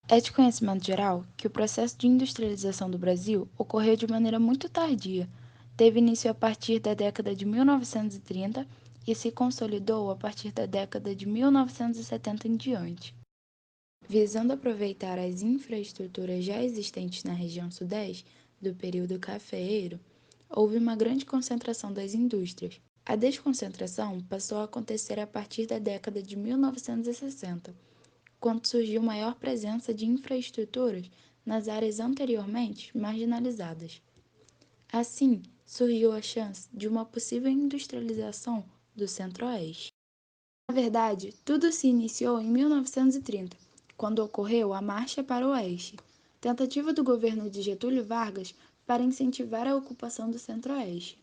É de conhecimento geral que o processo de industrialização do Brasil ocorreu de maneira muito tardia. Teve início a partir da década de 1930 e se consolidou a partir da década de 1970 em diante. Visando aproveitar as infraestruturas já existentes na região sudeste do período cafeeiro, houve uma grande concentração das indústrias. A desconcentração passou a acontecer a partir da década de 1960, quando surgiu maior presença de infraestruturas nas áreas anteriormente marginalizadas. Assim, surgiu a chance de uma possível industrialização do Centro-Oeste. Na verdade, tudo se iniciou em 1930, quando ocorreu a Marcha para o Oeste, tentativa do governo de Getúlio Vargas para incentivar a ocupação do Centro-Oeste.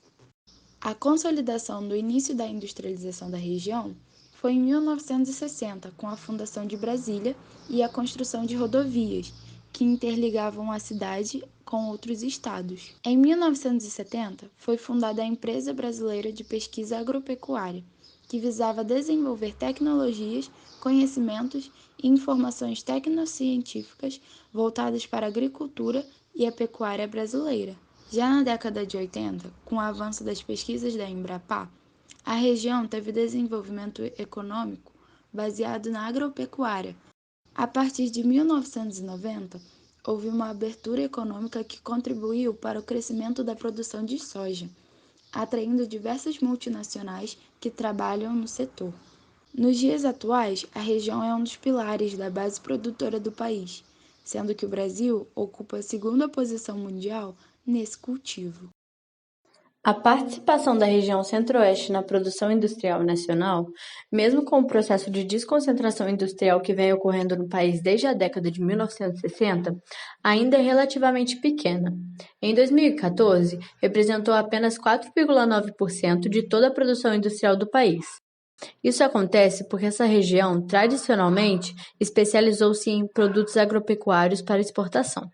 A consolidação do início da industrialização da região foi em 1960, com a fundação de Brasília e a construção de rodovias, que interligavam a cidade com outros estados. Em 1970, foi fundada a Empresa Brasileira de Pesquisa Agropecuária, que visava desenvolver tecnologias, conhecimentos e informações tecnocientíficas voltadas para a agricultura e a pecuária brasileira. Já na década de 80, com o avanço das pesquisas da Embrapa, a região teve desenvolvimento econômico baseado na agropecuária. A partir de 1990, houve uma abertura econômica que contribuiu para o crescimento da produção de soja, atraindo diversas multinacionais que trabalham no setor. Nos dias atuais, a região é um dos pilares da base produtora do país, sendo que o Brasil ocupa a segunda posição mundial nesse cultivo. A participação da região Centro-Oeste na produção industrial nacional, mesmo com o processo de desconcentração industrial que vem ocorrendo no país desde a década de 1960, ainda é relativamente pequena. Em 2014, representou apenas 4,9% de toda a produção industrial do país. Isso acontece porque essa região, tradicionalmente, especializou-se em produtos agropecuários para exportação.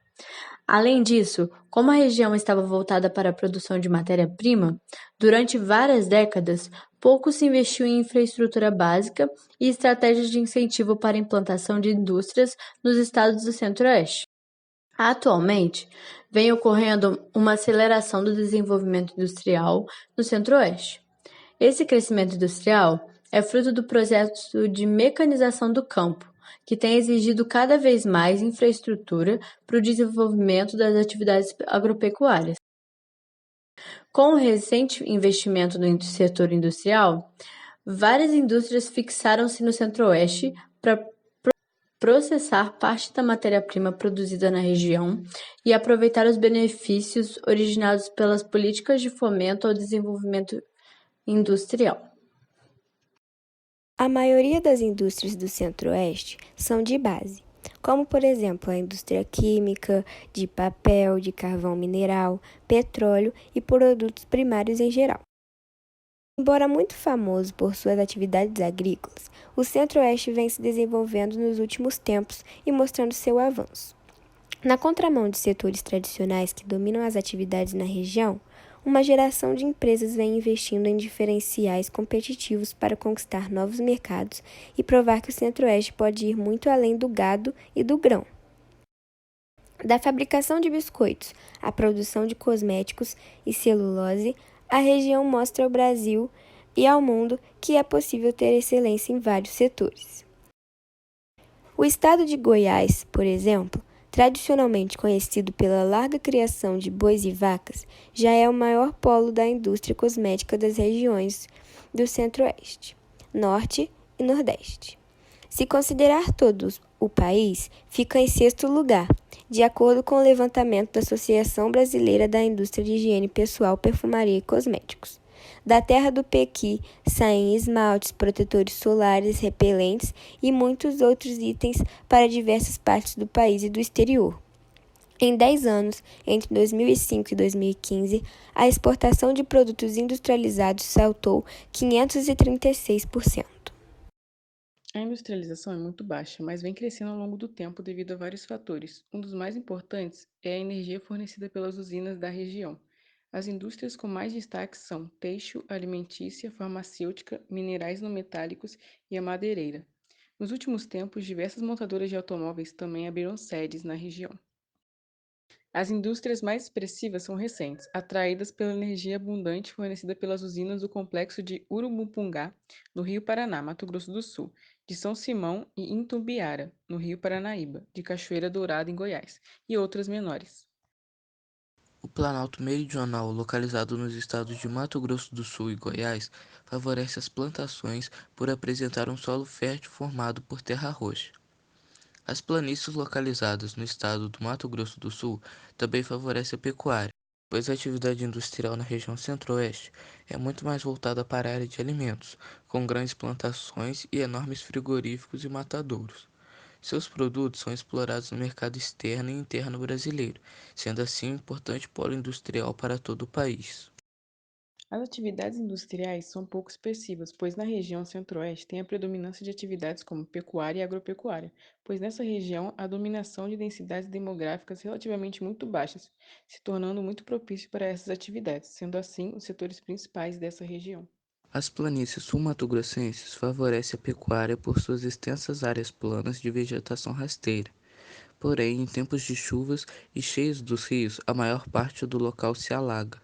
Além disso, como a região estava voltada para a produção de matéria-prima, durante várias décadas, pouco se investiu em infraestrutura básica e estratégias de incentivo para a implantação de indústrias nos estados do Centro-Oeste. Atualmente, vem ocorrendo uma aceleração do desenvolvimento industrial no Centro-Oeste. Esse crescimento industrial é fruto do processo de mecanização do campo, que tem exigido cada vez mais infraestrutura para o desenvolvimento das atividades agropecuárias. Com o recente investimento no setor industrial, várias indústrias fixaram-se no Centro-Oeste para processar parte da matéria-prima produzida na região e aproveitar os benefícios originados pelas políticas de fomento ao desenvolvimento industrial. A maioria das indústrias do Centro-Oeste são de base, como por exemplo a indústria química, de papel, de carvão mineral, petróleo e produtos primários em geral. Embora muito famoso por suas atividades agrícolas, o Centro-Oeste vem se desenvolvendo nos últimos tempos e mostrando seu avanço. Na contramão de setores tradicionais que dominam as atividades na região, uma geração de empresas vem investindo em diferenciais competitivos para conquistar novos mercados e provar que o Centro-Oeste pode ir muito além do gado e do grão. Da fabricação de biscoitos à produção de cosméticos e celulose, a região mostra ao Brasil e ao mundo que é possível ter excelência em vários setores. O estado de Goiás, por exemplo, tradicionalmente conhecido pela larga criação de bois e vacas, já é o maior polo da indústria cosmética das regiões do Centro-Oeste, Norte e Nordeste. Se considerar todos o país, fica em sexto lugar, de acordo com o levantamento da Associação Brasileira da Indústria de Higiene Pessoal, Perfumaria e Cosméticos. Da terra do Pequi saem esmaltes, protetores solares, repelentes e muitos outros itens para diversas partes do país e do exterior. Em 10 anos, entre 2005 e 2015, a exportação de produtos industrializados saltou 536%. A industrialização é muito baixa, mas vem crescendo ao longo do tempo devido a vários fatores. Um dos mais importantes é a energia fornecida pelas usinas da região. As indústrias com mais destaque são têxtil, alimentícia, farmacêutica, minerais não metálicos e a madeireira. Nos últimos tempos, diversas montadoras de automóveis também abriram sedes na região. As indústrias mais expressivas são recentes, atraídas pela energia abundante fornecida pelas usinas do complexo de Urumbupungá, no Rio Paraná, Mato Grosso do Sul, de São Simão e Itumbiara, no Rio Paranaíba, de Cachoeira Dourada, em Goiás, e outras menores. O Planalto Meridional, localizado nos estados de Mato Grosso do Sul e Goiás, favorece as plantações por apresentar um solo fértil formado por terra roxa. As planícies localizadas no estado do Mato Grosso do Sul também favorecem a pecuária, pois a atividade industrial na região centro-oeste é muito mais voltada para a área de alimentos, com grandes plantações e enormes frigoríficos e matadouros. Seus produtos são explorados no mercado externo e interno brasileiro, sendo assim um importante polo industrial para todo o país. As atividades industriais são pouco expressivas, pois na região centro-oeste tem a predominância de atividades como pecuária e agropecuária, pois nessa região há dominação de densidades demográficas relativamente muito baixas, se tornando muito propício para essas atividades, sendo assim os setores principais dessa região. As planícies sul-mato-grossenses favorecem a pecuária por suas extensas áreas planas de vegetação rasteira. Porém, em tempos de chuvas e cheias dos rios, a maior parte do local se alaga.